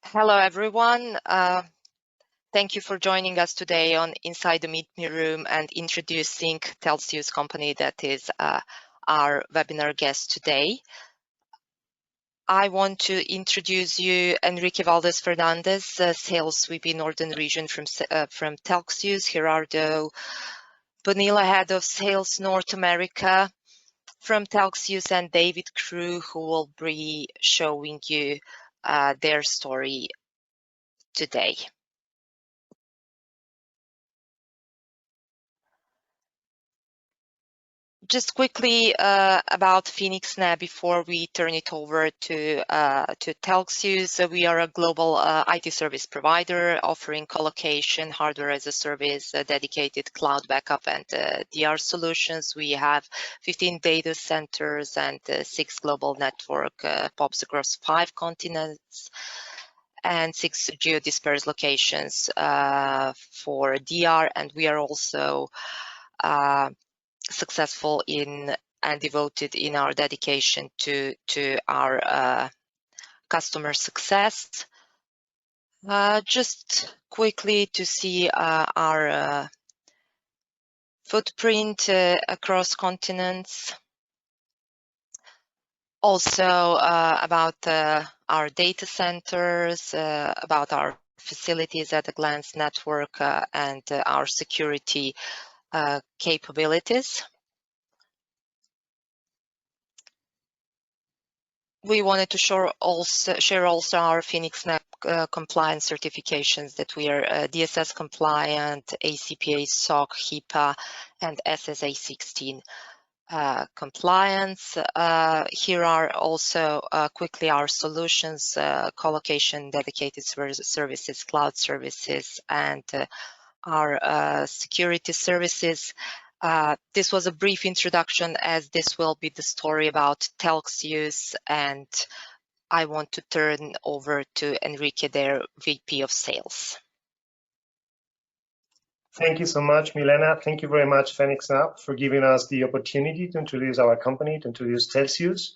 Hello, everyone. Thank you for joining us today on Inside the Meeting Room and introducing Telxius company that is our webinar guest today. I want to introduce you Enrique Valdez Fernandez, Sales VP Northern Region from Telxius, Gerardo Bonilla, Head of Sales North America from Telxius, and David Crew, who will be showing you their story today. Just quickly about phoenixNAP before we turn it over to Telxius. So we are a global IT service provider offering colocation, hardware as a service, dedicated cloud backup and DR solutions. We have 15 data centers and 6 global network POPs across 5 continents and 6 geodispersed locations for DR, and we are also successful in and devoted in our dedication to our customer success. Just quickly to see our footprint across continents. Also about our data centers, about our facilities at a glance network, and our security capabilities. We wanted to share also our phoenixNAP compliance certifications that we are DSS compliant, ACPA, SOC, HIPAA, and SSA 16 compliance. Here are also quickly our solutions, colocation, dedicated services, cloud services, and our security services. This was a brief introduction, as this will be the story about Telxius, and I want to turn over to Enrique, their VP of Sales. Thank you so much, Milena. Thank you very much, phoenixNAP, for giving us the opportunity to introduce our company, to introduce Telxius.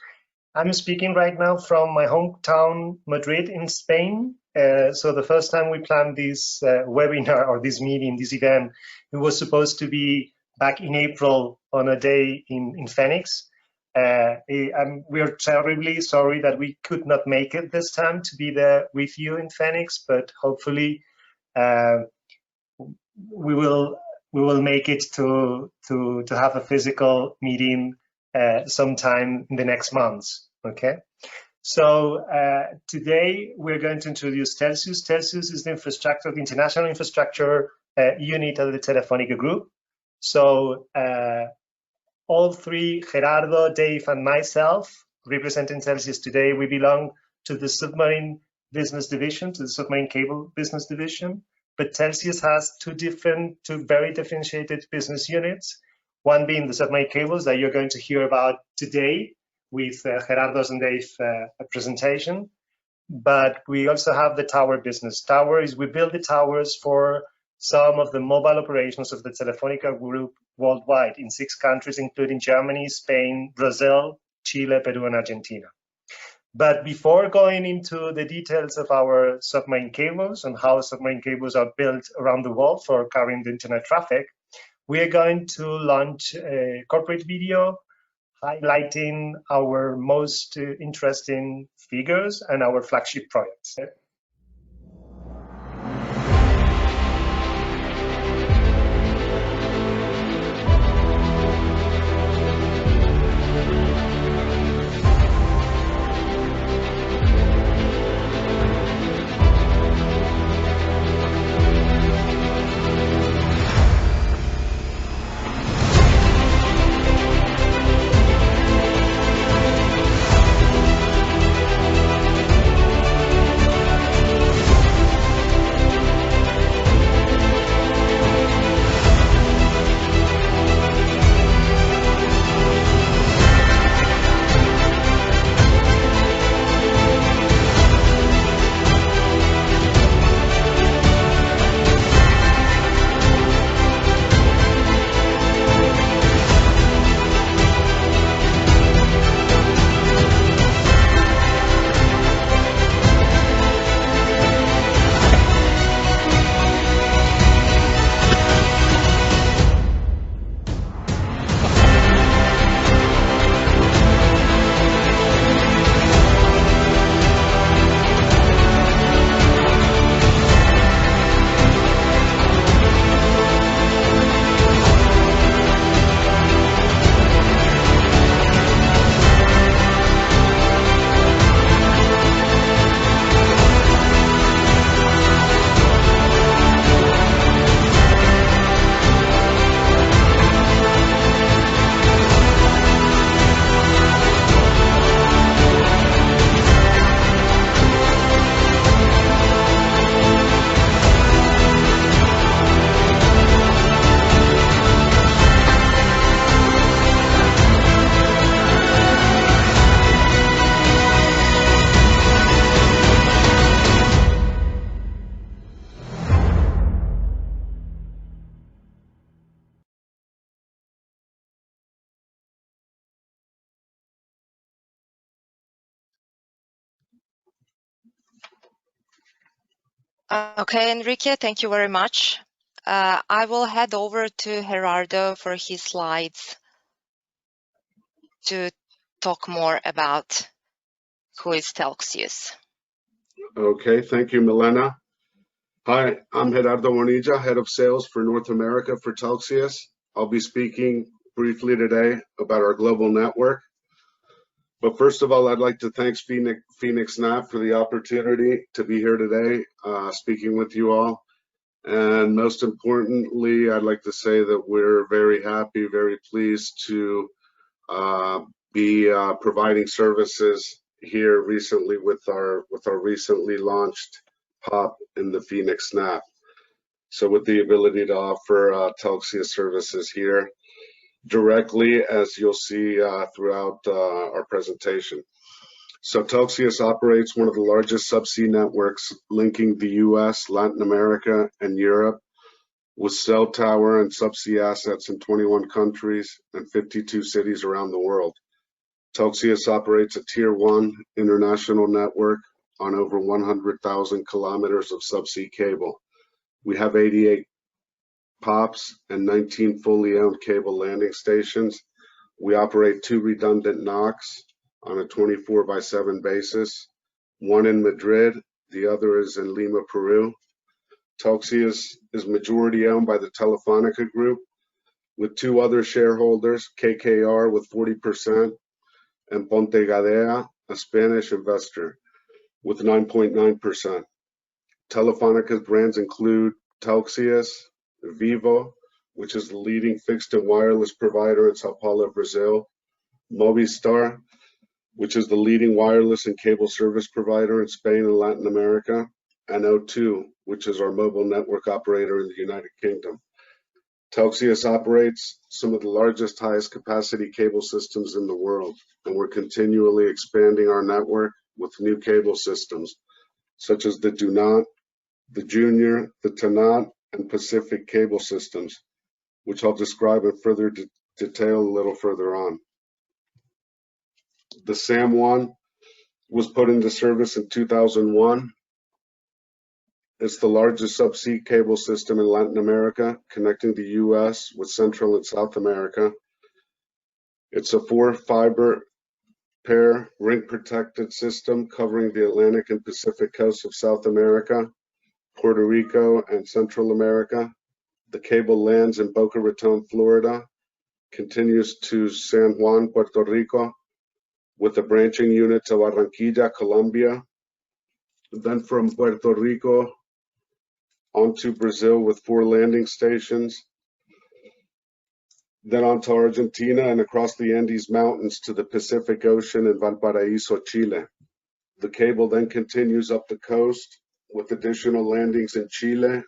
I'm speaking right now from my hometown, Madrid in Spain. So the first time we planned this webinar or this meeting, this event, it was supposed to be back in April on a day in Phoenix. We are terribly sorry that we could not make it this time to be there with you in Phoenix, but hopefully we will make it to have a physical meeting sometime in the next months. Okay. So today we're going to introduce Telxius. Telxius is the infrastructure, the international infrastructure unit of the Telefónica Group. So all three, Gerardo, Dave, and myself, representing Telxius today, we belong to the submarine business division, to the submarine cable business division. But Telxius has two very differentiated business units, one being the submarine cables that you're going to hear about today with Gerardo's and Dave's presentation. But we also have the tower business. We build the towers for some of the mobile operations of the Telefónica Group worldwide in 6 countries, including Germany, Spain, Brazil, Chile, Peru, and Argentina. But before going into the details of our submarine cables and how submarine cables are built around the world for carrying the internet traffic, we are going to launch a corporate video highlighting our most interesting figures and our flagship projects. Okay, Enrique, thank you very much. I will head over to Gerardo for his slides to talk more about who is Telxius. Okay, thank you, Milena. Hi, I'm Gerardo Bonilla, Head of Sales for North America for Telxius. I'll be speaking briefly today about our global network. But first of all, I'd like to thank phoenixNAP for the opportunity to be here today, speaking with you all. And most importantly, I'd like to say that we're very happy, very pleased to be providing services here recently with our recently launched POP in the phoenixNAP. So with the ability to offer Telxius services here directly, as you'll see throughout our presentation. So Telxius operates one of the largest subsea networks linking the US, Latin America, and Europe, with cell tower and subsea assets in 21 countries and 52 cities around the world. Telxius operates a Tier 1 international network on over 100,000 kilometers of subsea cable. We have 88 POPs and 19 fully owned cable landing stations. We operate 2 redundant NOCs on a 24/7 basis, one in Madrid, the other is in Lima, Peru. Telxius is majority owned by the Telefónica Group, with 2 other shareholders, KKR with 40%, and Ponte Gadea, a Spanish investor, with 9.9%. Telefónica's brands include Telxius, Vivo, which is the leading fixed and wireless provider in Sao Paulo, Brazil, Movistar, which is the leading wireless and cable service provider in Spain and Latin America, and O2, which is our mobile network operator in the United Kingdom. Telxius operates some of the largest, highest capacity cable systems in the world, and we're continually expanding our network with new cable systems, such as the Dunant, the Junior, the Tanat, and Pacific cable systems, which I'll describe in further detail a little further on. The SAM-1 was put into service in 2001. It's the largest subsea cable system in Latin America, connecting the US with Central and South America. It's a 4-fiber pair ring-protected system covering the Atlantic and Pacific coasts of South America, Puerto Rico, and Central America. The cable lands in Boca Raton, Florida, continues to San Juan, Puerto Rico, with a branching unit to Barranquilla, Colombia. Then from Puerto Rico onto Brazil with 4 landing stations. Then on to Argentina and across the Andes Mountains to the Pacific Ocean in Valparaíso, Chile. The cable then continues up the coast with additional landings in Chile,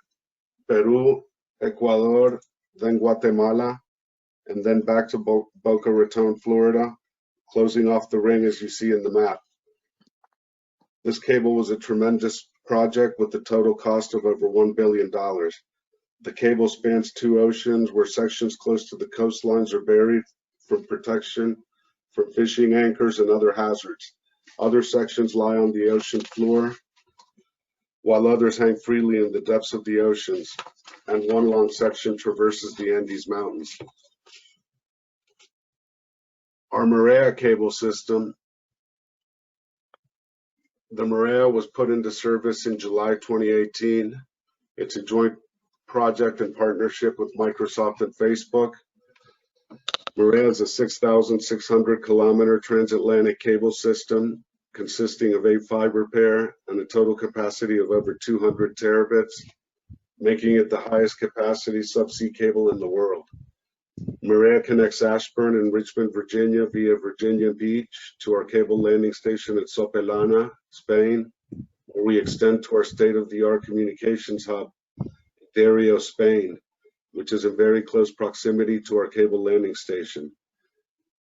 Peru, Ecuador, then Guatemala, and then back to Boca Raton, Florida, closing off the ring as you see in the map. This cable was a tremendous project with a total cost of over $1 billion. The cable spans 2 oceans where sections close to the coastlines are buried for protection from fishing anchors and other hazards. Other sections lie on the ocean floor, while others hang freely in the depths of the oceans, and one long section traverses the Andes Mountains. Our MAREA cable system, the MAREA was put into service in July 2018. It's a joint project in partnership with Microsoft and Facebook. MAREA is a 6,600 kilometer transatlantic cable system consisting of 8 fiber pair and a total capacity of over 200 terabits, making it the highest capacity subsea cable in the world. MAREA connects Ashburn in Richmond, Virginia via Virginia Beach to our cable landing station at Sopelana, Spain, where we extend to our state-of-the-art communications hub, Dario, Spain, which is in very close proximity to our cable landing station.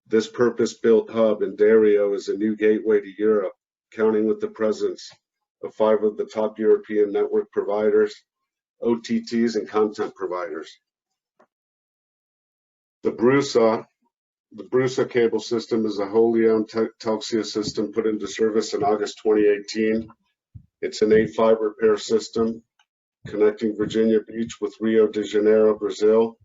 This purpose-built hub in Dario is a new gateway to Europe, counting with the presence of 5 of the top European network providers, OTTs, and content providers. The BRUSA cable system is a wholly owned Telxius system put into service in August 2018. It's an 8 fiber pair system connecting Virginia Beach with Rio de Janeiro, Brazil,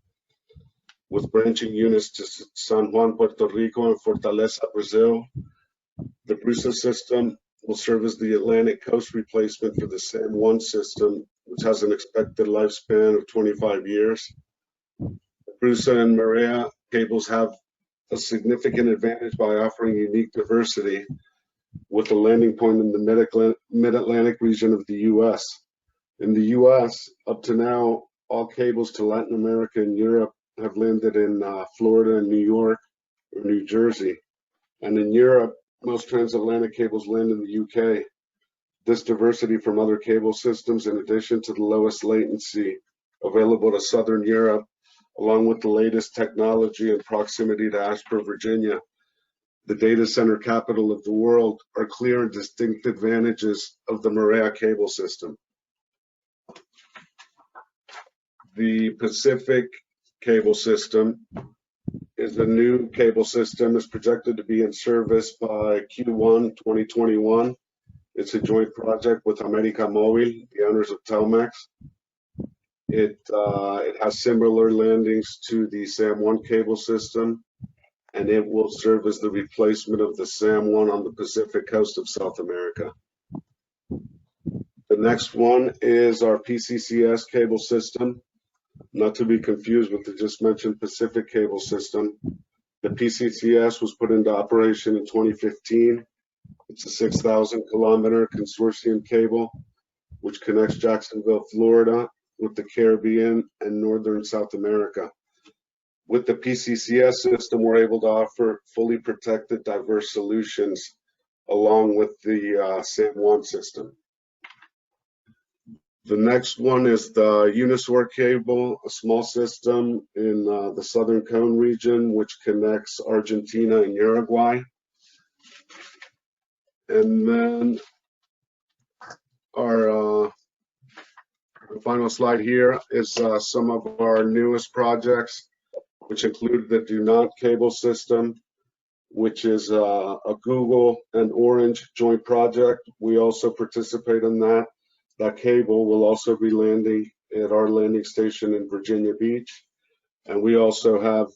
with branching units to San Juan, Puerto Rico, and Fortaleza, Brazil. The BRUSA system will serve as the Atlantic coast replacement for the SAM-1 system, which has an expected lifespan of 25 years. BRUSA and MAREA cables have a significant advantage by offering unique diversity with a landing point in the mid-Atlantic region of the U.S. In the U.S., up to now, all cables to Latin America and Europe have landed in Florida and New York or New Jersey. And in Europe, most transatlantic cables land in the UK. This diversity from other cable systems, in addition to the lowest latency available to Southern Europe, along with the latest technology and proximity to Ashburn, Virginia, the data center capital of the world, are clear and distinct advantages of the MAREA cable system. The Pacific cable system is a new cable system. It's projected to be in service by Q1 2021. It's a joint project with América Móvil, the owners of Telmex. It has similar landings to the SAM-1 cable system, and it will serve as the replacement of the SAM-1 on the Pacific coast of South America. The next one is our PCCS cable system, not to be confused with the just mentioned Pacific cable system. The PCCS was put into operation in 2015. It's a 6,000 kilometer consortium cable, which connects Jacksonville, Florida, with the Caribbean and Northern South America. With the PCCS system, we're able to offer fully protected, diverse solutions along with the SAM-1 system. The next one is the Uniswar cable, a small system in the Southern Cone region, which connects Argentina and Uruguay. And then our final slide here is some of our newest projects, which include the Do Not cable system, which is a Google and Orange joint project. We also participate in that. That cable will also be landing at our landing station in Virginia Beach. And we also have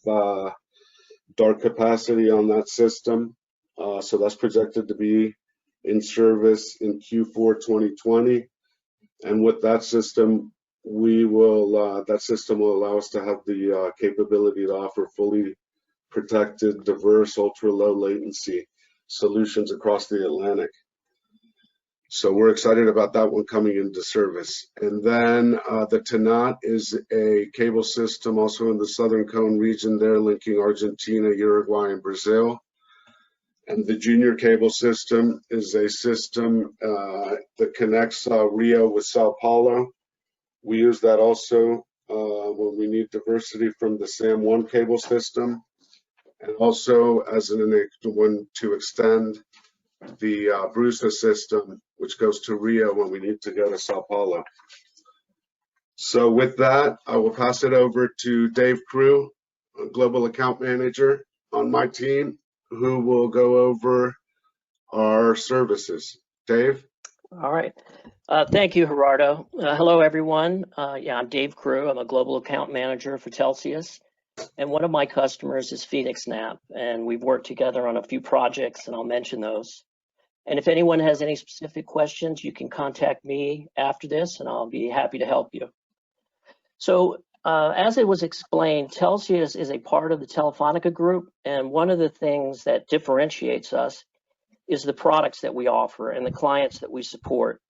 dark capacity on that system. So that's projected to be in service in Q4 2020. And with that system, that system will allow us to have the capability to offer fully protected, diverse, ultra-low latency solutions across the Atlantic. So we're excited about that one coming into service. And then the TNAT is a cable system also in the Southern Cone region there, linking Argentina, Uruguay, and Brazil. And the Junior cable system is a system that connects Rio with Sao Paulo. We use that also when we need diversity from the SAM-1 cable system, and also as one to extend the BRUSA system, which goes to Rio when we need to go to Sao Paulo. So with that, I will pass it over to Dave Crew, a global account manager on my team, who will go over our services. Dave? All right. Thank you, Gerardo. Hello, everyone. Yeah, I'm Dave Crew. I'm a global account manager for Telxius. And one of my customers is phoenixNAP. And we've worked together on a few projects, and I'll mention those. And if anyone has any specific questions, you can contact me after this, and I'll be happy to help you. So as it was explained, Telxius is a part of the Telefonica group. And one of the things that differentiates us is the products that we offer and the clients that we support.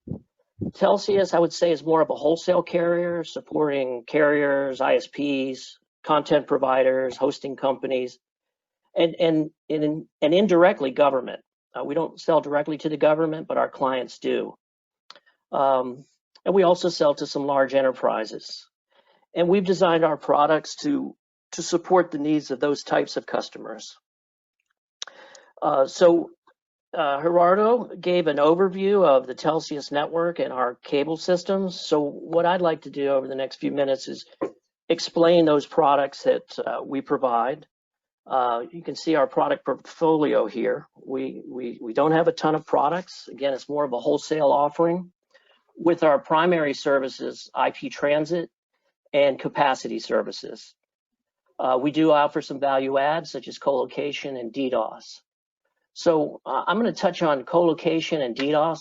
Telxius, I would say, is more of a wholesale carrier, supporting carriers, ISPs, content providers, hosting companies, and indirectly government. We don't sell directly to the government, but our clients do. And we also sell to some large enterprises. And we've designed our products to support the needs of those types of customers. Gerardo gave an overview of the Telxius network and our cable systems. So what I'd like to do over the next few minutes is explain those products that we provide. You can see our product portfolio here. We don't have a ton of products. Again, it's more of a wholesale offering. with our primary services, IP transit and capacity services. We do offer some value adds such as co-location and DDoS. So I'm going to touch on co-location and DDoS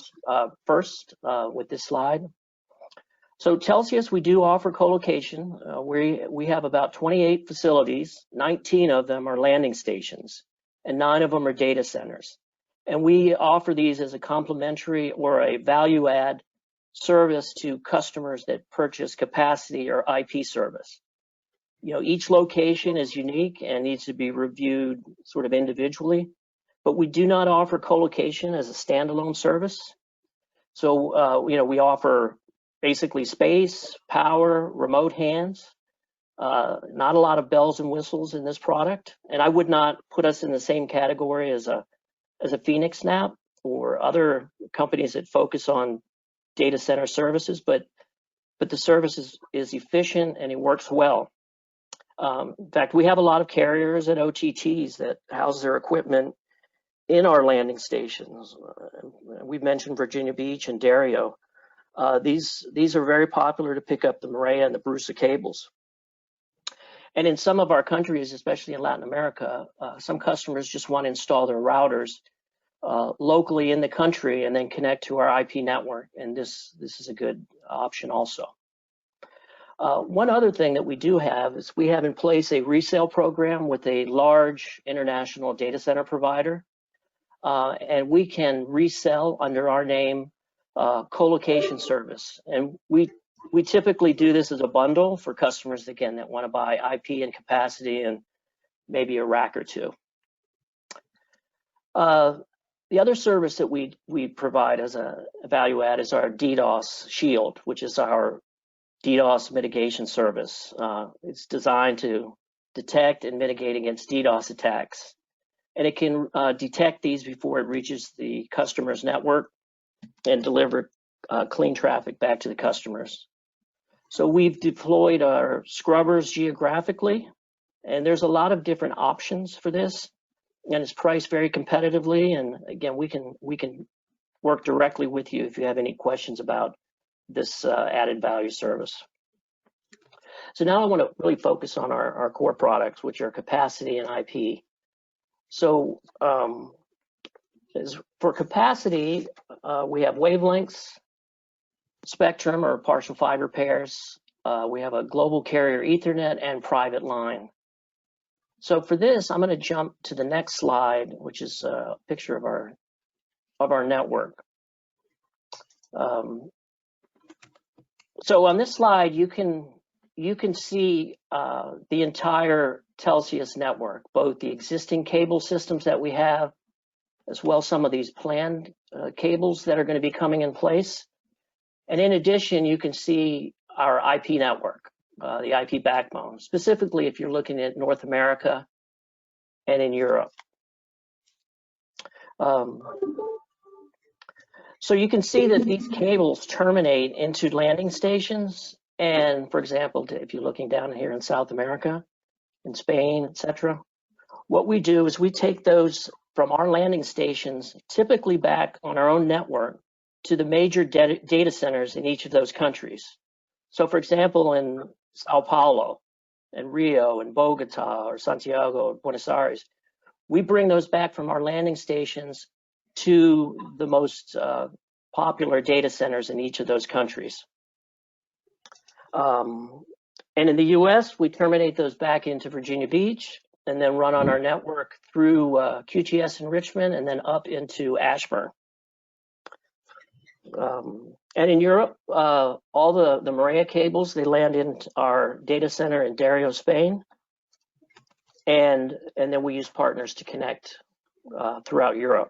first with this slide. So Telxius, we do offer co-location. We have about 28 facilities, 19 of them are landing stations, and 9 of them are data centers. And we offer these as a complementary or a value add service to customers that purchase capacity or IP service. You know, each location is unique and needs to be reviewed sort of individually, but we do not offer co-location as a standalone service. So, you know, we offer basically space, power, remote hands, not a lot of bells and whistles in this product. And I would not put us in the same category as a phoenixNAP or other companies that focus on data center services, but the service is efficient and it works well. In fact, we have a lot of carriers and OTTs that house their equipment in our landing stations. We've mentioned Virginia Beach and Dario. These are very popular to pick up the MAREA and the BRUSA cables. And in some of our countries, especially in Latin America, some customers just want to install their routers locally in the country and then connect to our IP network. And this is a good option also. One other thing that we do have is we have in place a resale program with a large international data center provider. And we can resell under our name co-location service. And we typically do this as a bundle for customers, again, that want to buy IP and capacity and maybe a rack or two. The other service that we provide as a value add is our DDoS Shield, which is our DDoS mitigation service. It's designed to detect and mitigate against DDoS attacks. And it can detect these before it reaches the customer's network and deliver clean traffic back to the customers. So we've deployed our scrubbers geographically, and there's a lot of different options for this, and it's priced very competitively. And again, we can work directly with you if you have any questions about this added value service. So now I want to really focus on our core products, which are capacity and IP. So for capacity, we have wavelengths, spectrum or partial fiber pairs. We have a global carrier Ethernet and private line. So for this, I'm going to jump to the next slide, which is a picture of our network. So on this slide, you can see the entire Telxius network, both the existing cable systems that we have, as well as some of these planned cables that are going to be coming in place. And in addition, you can see our IP network, the IP backbone, specifically if you're looking at North America and in Europe. So you can see that these cables terminate into landing stations. And for example, if you're looking down here in South America, in Spain, etc., what we do is we take those from our landing stations, typically back on our own network, to the major data centers in each of those countries. So for example, in Sao Paulo, and Rio, and Bogota, or Santiago, or Buenos Aires, we bring those back from our landing stations to the most popular data centers in each of those countries. And in the US, we terminate those back into Virginia Beach and then run on our network through QTS in Richmond and then up into Ashburn. And in Europe, all the MAREA cables, they land in our data center in Dario, Spain. And then we use partners to connect throughout Europe.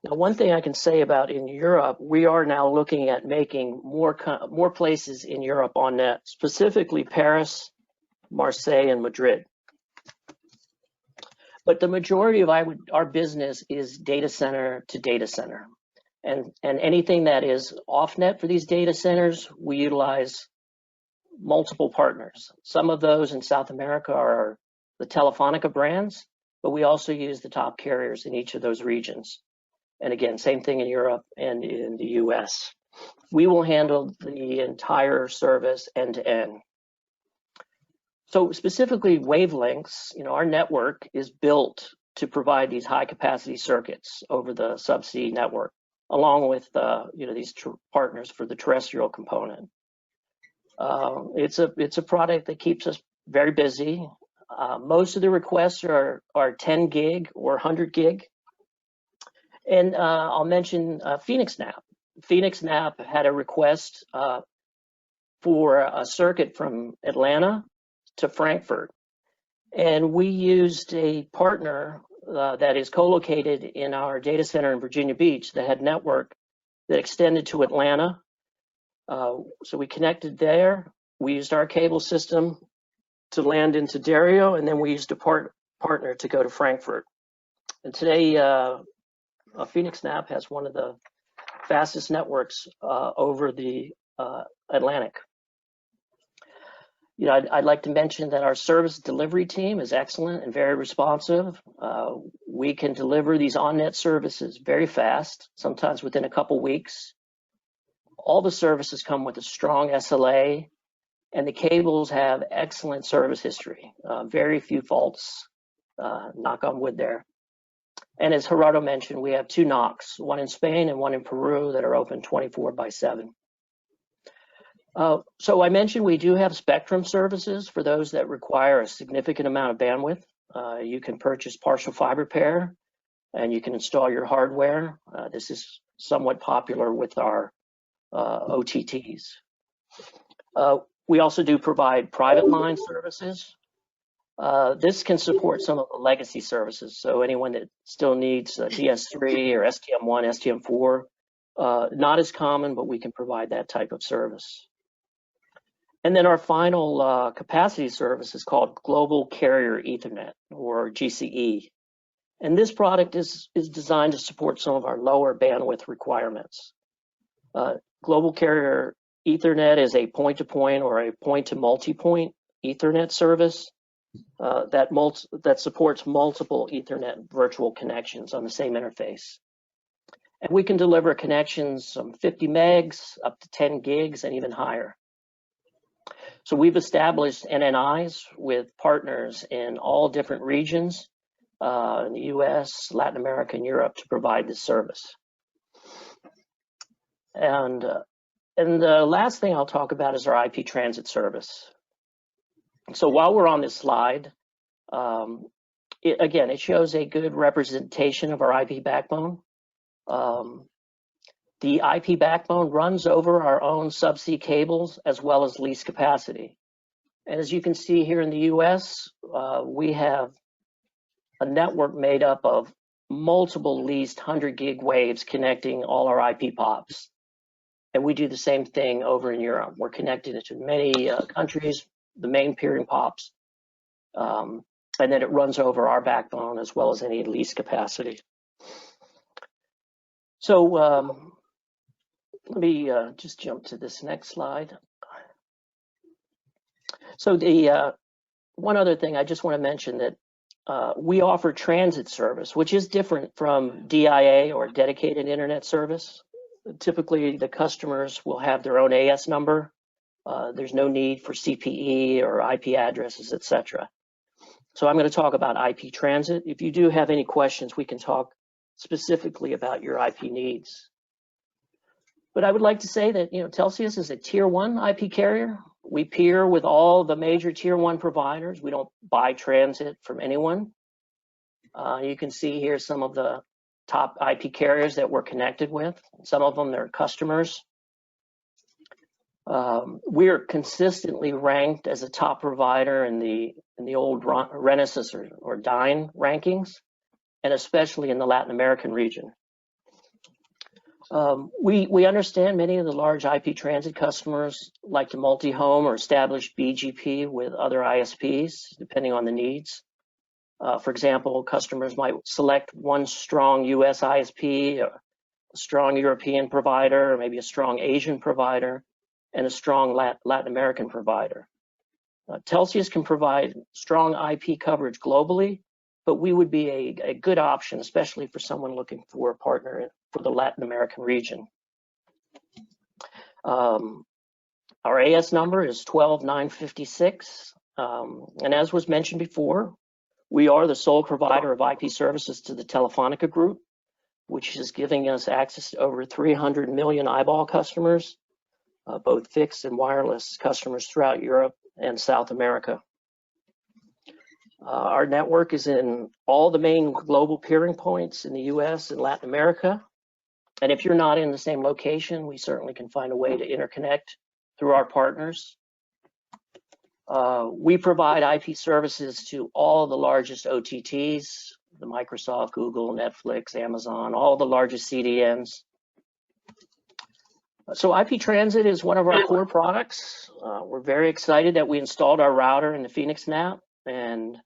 Now, one thing I can say about in Europe, we are now looking at making more places in Europe on net, specifically Paris, Marseille, and Madrid. But the majority of our business is data center to data center. And anything that is off net for these data centers, we utilize multiple partners. Some of those in South America are the Telefonica brands, but we also use the top carriers in each of those regions. And again, same thing in Europe and in the US. we will handle the entire service end to end. So specifically wavelengths, our network is built to provide these high capacity circuits over the subsea network, along with these partners for the terrestrial component. It's a product that keeps us very busy. Most of the requests are 10 gig or 100 gig. And I'll mention phoenixNAP. phoenixNAP had a request for a circuit from Atlanta to Frankfurt. And we used a partner that is co-located in our data center in Virginia Beach that had network that extended to Atlanta. So we connected there. We used our cable system to land into Dario, and then we used a partner to go to Frankfurt. And today, phoenixNAP has one of the fastest networks over the Atlantic. I'd like to mention that our service delivery team is excellent and very responsive. We can deliver these on-net services very fast, sometimes within a couple weeks. All the services come with a strong SLA, and the cables have excellent service history. Very few faults, knock on wood there. And as Gerardo mentioned, we have 2 NOCs, one in Spain and one in Peru, that are open 24/7. So I mentioned we do have spectrum services for those that require a significant amount of bandwidth. You can purchase partial fiber pair, and you can install your hardware. This is somewhat popular with our OTTs. We also do provide private line services. This can support some of the legacy services. So anyone that still needs DS3 or STM1, STM4, not as common, but we can provide that type of service. And then our final capacity service is called Global Carrier Ethernet, or GCE. And this product is designed to support some of our lower bandwidth requirements. Global Carrier Ethernet is a point-to-point or a point-to-multi-point Ethernet service that supports multiple Ethernet virtual connections on the same interface. And we can deliver connections from 50 megs up to 10 gigs and even higher. So we've established NNIs with partners in all different regions, in the US, Latin America, and Europe, to provide this service. And the last thing I'll talk about is our IP transit service. So while we're on this slide, it shows a good representation of our IP backbone. The IP backbone runs over our own subsea cables as well as leased capacity. And as you can see here in the US, we have a network made up of multiple leased 100 gig waves connecting all our IP POPs. And we do the same thing over in Europe. We're connected to many countries, the main peering POPs, and then it runs over our backbone as well as any leased capacity. So let me just jump to this next slide. So the one other thing I just want to mention, that we offer transit service, which is different from DIA or dedicated internet service. Typically, the customers will have their own AS number. There's no need for CPE or IP addresses, etc. So I'm going to talk about IP transit. If you do have any questions, we can talk specifically about your IP needs. But I would like to say that Telxius is a tier 1 IP carrier. We peer with all the major tier 1 providers. We don't buy transit from anyone. You can see here some of the top IP carriers that we're connected with. Some of them, they're customers. We're consistently ranked as a top provider in the old Renesas or DINE rankings, and especially in the Latin American region. We understand many of the large IP transit customers like to multi-home or establish BGP with other ISPs, depending on the needs. For example, customers might select one strong US ISP, a strong European provider, or maybe a strong Asian provider, and a strong Latin American provider. Telxius can provide strong IP coverage globally, but we would be a good option, especially for someone looking for a partner for the Latin American region. Our AS number is 12956. And as was mentioned before, we are the sole provider of IP services to the Telefonica Group, which is giving us access to over 300 million eyeball customers, both fixed and wireless customers throughout Europe and South America. Our network is in all the main global peering points in the US and Latin America. And if you're not in the same location, we certainly can find a way to interconnect through our partners. We provide IP services to all the largest OTTs, the Microsoft, Google, Netflix, Amazon, all the largest CDNs. So IP Transit is one of our core products. We're very excited that we installed our router in the phoenixNAP, and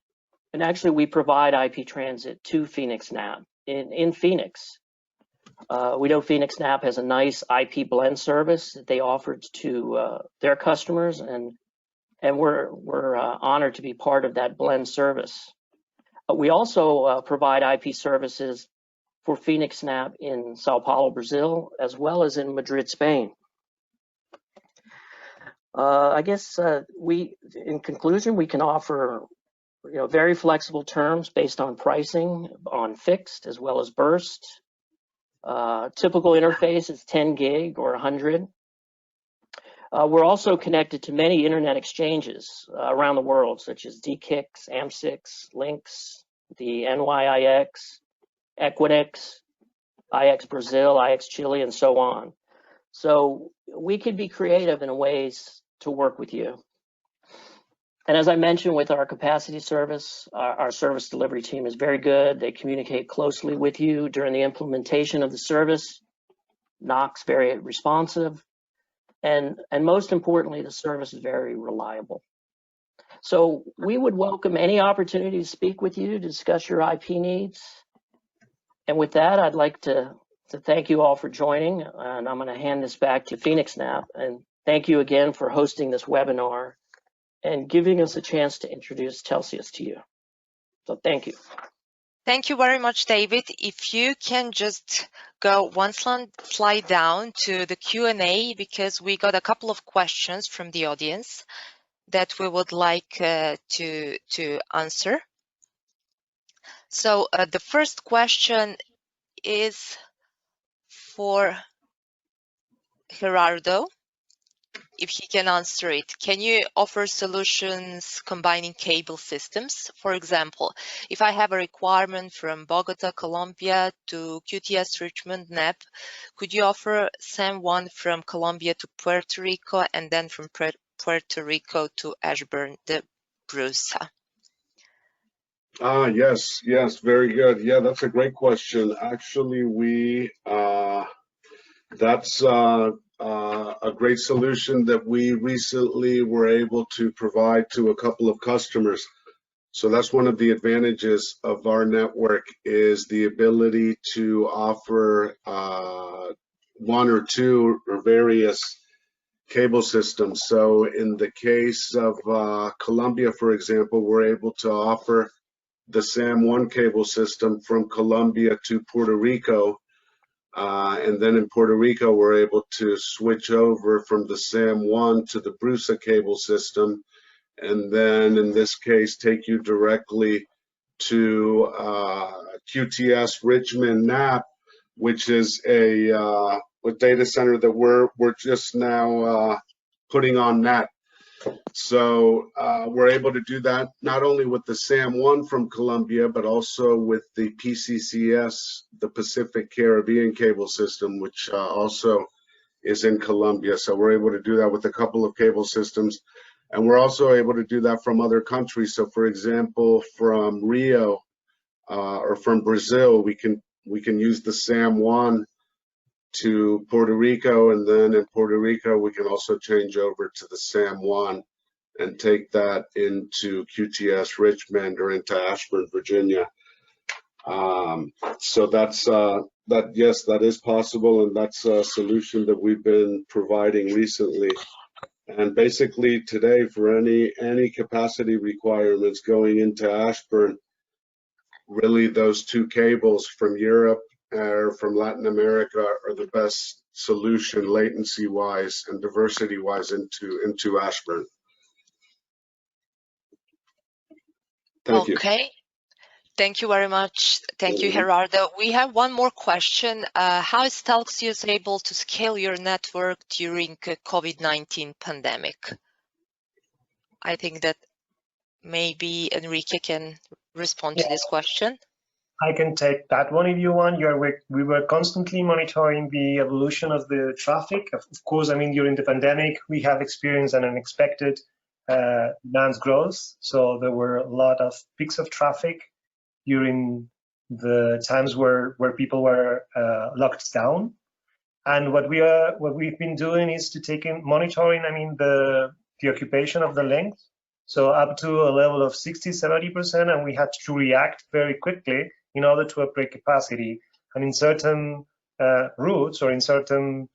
actually we provide IP Transit to phoenixNAP in Phoenix. We know phoenixNAP has a nice IP blend service that they offer to their customers, and we're honored to be part of that blend service. We also provide IP services for phoenixNAP in Sao Paulo, Brazil, as well as in Madrid, Spain. I guess in conclusion, we can offer very flexible terms based on pricing on fixed as well as burst. Typical interface is 10 gig or 100. We're also connected to many internet exchanges around the world, such as DKIX, AMP6, Lynx, the NYIX, Equinix, IX Brazil, IX Chile, and so on. So we can be creative in ways to work with you. And as I mentioned, with our capacity service, our service delivery team is very good. They communicate closely with you during the implementation of the service. NOC's very responsive. And most importantly, the service is very reliable. So we would welcome any opportunity to speak with you to discuss your IP needs. And with that, I'd like to thank you all for joining, and I'm going to hand this back to phoenixNAP. And thank you again for hosting this webinar and giving us a chance to introduce Telxius to you. So thank you. Thank you very much, David. If you can just go one slide down to the Q&A, because we got a couple of questions from the audience that we would like to answer. So the first question is for Gerardo, if he can answer it. Can you offer solutions combining cable systems? For example, if I have a requirement from Bogota, Colombia to QTS Richmond NAP, could you offer SAM1 from Colombia to Puerto Rico and then from Puerto Rico to Ashburn, the BRUSA? Yes, very good. Yeah, that's a great question. Actually, that's a great solution that we recently were able to provide to a couple of customers. So that's one of the advantages of our network, is the ability to offer one or two or various cable systems. So in the case of Colombia, for example, we're able to offer the SAM1 cable system from Colombia to Puerto Rico. And then in Puerto Rico, we're able to switch over from the SAM1 to the BRUSA cable system. And then in this case, take you directly to QTS Richmond NAP, which is a data center that we're just now putting on net. So we're able to do that not only with the SAM1 from Colombia, but also with the PCCS, the Pacific Caribbean cable system, which also is in Colombia. So we're able to do that with a couple of cable systems. And we're also able to do that from other countries. So for example, from Rio or from Brazil, we can use the SAM1 to Puerto Rico, and then in Puerto Rico we can also change over to the SAM1 and take that into QTS Richmond or into Ashburn, Virginia. So that's yes, that is possible, and that's a solution that we've been providing recently. And basically today, for any capacity requirements going into Ashburn, really those two cables from Europe or from Latin America are the best solution latency-wise and diversity-wise into Ashburn. Thank you. Okay. Thank you very much. Thank you, Gerardo. We have one more question. How is Telxius able to scale your network during COVID-19 pandemic? I think that maybe Enrique can respond to this question. I can take that one if you want. We were constantly monitoring the evolution of the traffic. Of course, I mean, during the pandemic, we have experienced an unexpected demand growth. So there were a lot of peaks of traffic during the times where people were locked down. And what we've been doing is monitoring, I mean, the occupation of the length. So up to a level of 60–70%, and we had to react very quickly in order to upgrade capacity. And in certain routes or in certain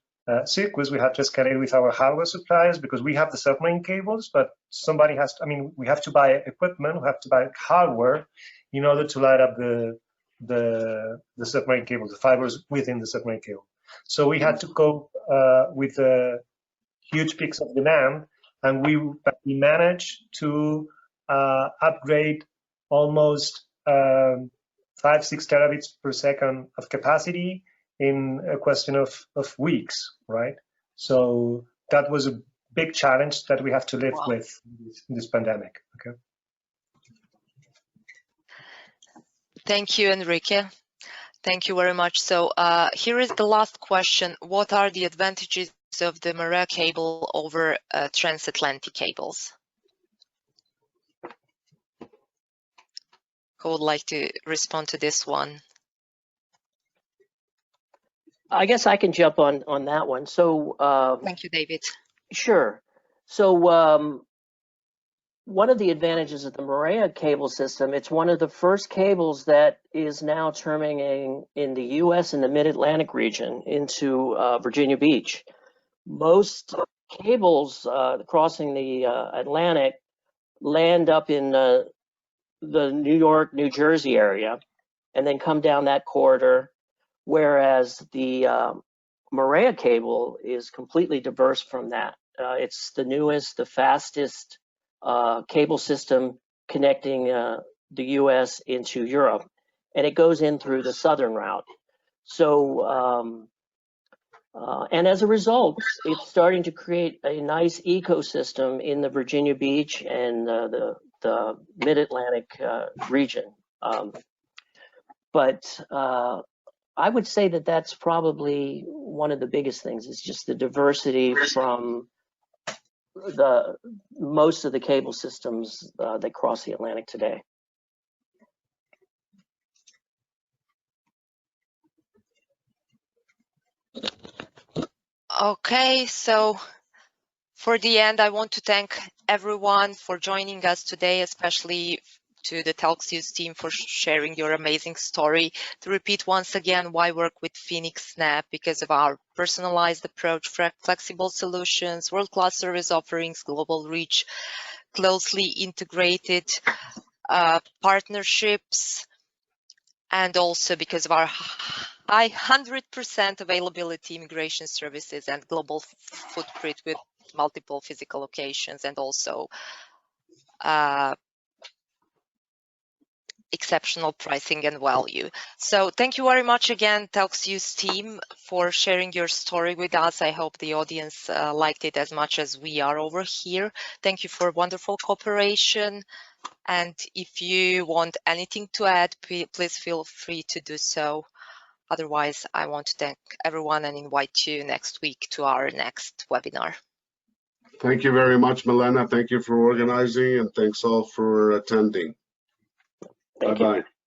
circuits, we had to escalate with our hardware suppliers because we have the submarine cables, but somebody has to, I mean, we have to buy equipment, we have to buy hardware in order to light up the submarine cable, the fibers within the submarine cable. So we had to cope with huge peaks of demand, and we managed to upgrade almost 5–6 terabits per second of capacity in a question of weeks, right? So that was a big challenge that we have to live with in this pandemic. Okay. Thank you, Enrique. Thank you very much. So here is the last question. What are the advantages of the MAREA cable over transatlantic cables? Who would like to respond to this one? I guess I can jump on that one. So thank you, David. Sure. So one of the advantages of the MAREA cable system, it's one of the first cables that is now terminating in the U.S. in the Mid-Atlantic region into Virginia Beach. Most cables crossing the Atlantic land up in the New York, New Jersey area and then come down that corridor, whereas the MAREA cable is completely diverse from that. It's the newest, the fastest cable system connecting the U.S. into Europe, and it goes in through the southern route. So, and as a result, it's starting to create a nice ecosystem in the Virginia Beach and the Mid-Atlantic region. But I would say that that's probably one of the biggest things, is just the diversity from most of the cable systems that cross the Atlantic today. Okay, so for the end, I want to thank everyone for joining us today, especially to the Telxius team for sharing your amazing story. To repeat once again, why work with phoenixNAP? Because of our personalized approach, flexible solutions, world-class service offerings, global reach, closely integrated partnerships, and also because of our high 100% availability immigration services and global footprint with multiple physical locations, and also exceptional pricing and value. So thank you very much again, Telxius team, for sharing your story with us. I hope the audience liked it as much as we are over here. Thank you for wonderful cooperation. And if you want anything to add, please feel free to do so. Otherwise, I want to thank everyone and invite you next week to our next webinar. Thank you very much, Milena. Thank you for organizing, and thanks all for attending. Thank you. Bye-bye.